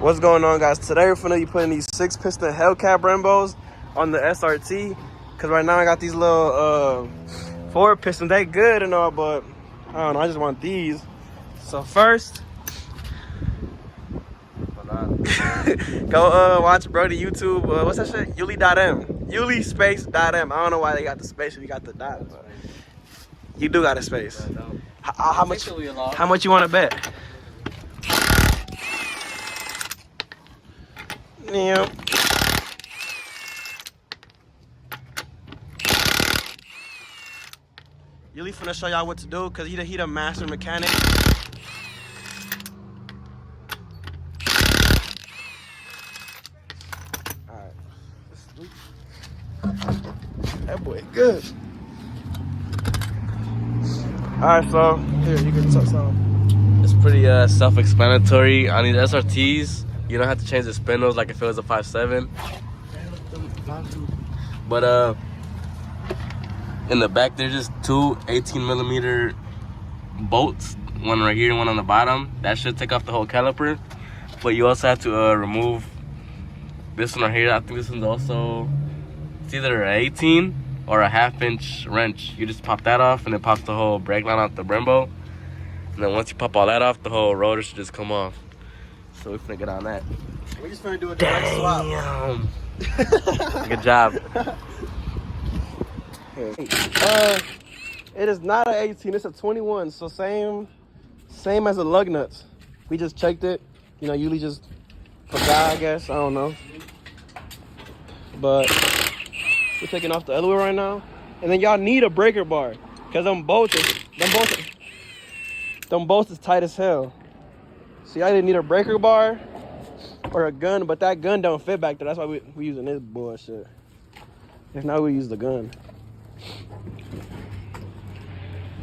What's going on, guys? Today we're gonna be putting these 6-piston Hellcat brembos on the SRT. Cause right now I got these little 4-piston. They good and all, but I don't know. I just want these. So first, go watch Brody YouTube. What's that shit? Yuli.m. Yuli space .m. I don't know why they got the space if you got the dot. But you do got a space. How much? How much you want to bet? Yeah. Yuli finna show y'all what to do because he the master mechanic. Alright. That boy good. Alright, so here you can touch some. It's pretty self-explanatory. On these SRTs, you don't have to change the spindles like if it was a 5.7. But in the back there's just two 18mm bolts, one right here and one on the bottom. That should take off the whole caliper. But you also have to remove this one right here. I think this one's also, it's either an 18 or a 1/2-inch wrench. You just pop that off and it pops the whole brake line off the Brembo. And then once you pop all that off, the whole rotor should just come off. So we're finna get on that. We're just finna do a direct swap. Good job. It is not an 18, it's a 21. So same as the lug nuts. We just checked it. You know, Yuli just forgot, I guess. I don't know. But we're taking off the other one right now. And then y'all need a breaker bar. Cause them bolts is tight as hell. So y'all either need a breaker bar or a gun, but that gun don't fit back there. That's why we using this bullshit. If not, we use the gun.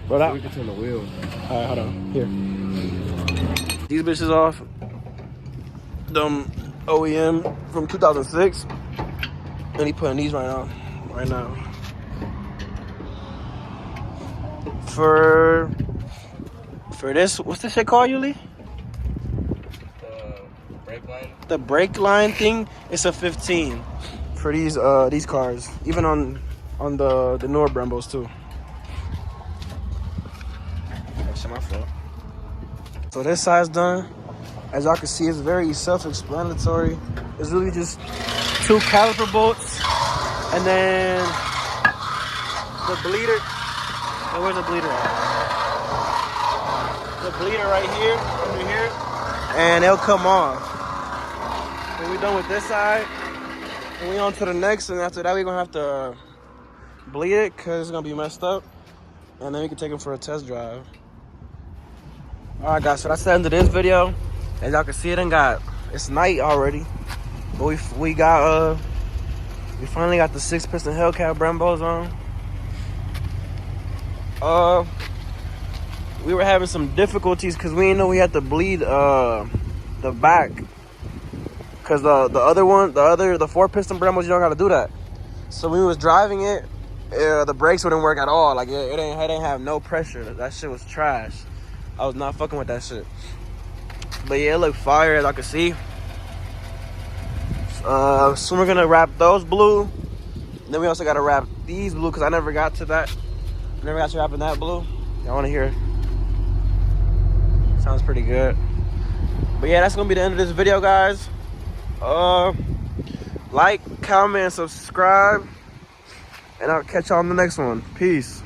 Bro, that, we can turn the wheel. Alright, hold on. Here. These bitches off. Them OEM from 2006. And he putting these right now. For this, what's this shit called, Yuli? Brake line. The brake line thing, it's a 15 for these cars. Even on the newer Brembos too. That's my fault. So this side's done. As y'all can see, it's very self-explanatory. It's really just 2 caliper bolts and then the bleeder. And where's the bleeder at? The bleeder right here, under here, and it'll come off. When we're done with this side, and we on to the next, and after that we're gonna have to bleed it because it's gonna be messed up, and then we can take it for a test drive. All right, guys, so that's the end of this video. As y'all can see, it's night already, but we finally got the 6-piston Hellcat Brembos on. We were having some difficulties because we didn't know we had to bleed the back. Cause the 4-piston Brembos, you don't gotta do that. So when we was driving it, the brakes wouldn't work at all. Like it ain't have no pressure. That shit was trash. I was not fucking with that shit. But yeah, it looked fire as I could see. Soon we're gonna wrap those blue. And then we also gotta wrap these blue because I never got to that. Never got to wrapping that blue. Y'all wanna hear it? Sounds pretty good. But yeah, that's gonna be the end of this video, guys. Like, comment, and subscribe, and I'll catch y'all on the next one. Peace.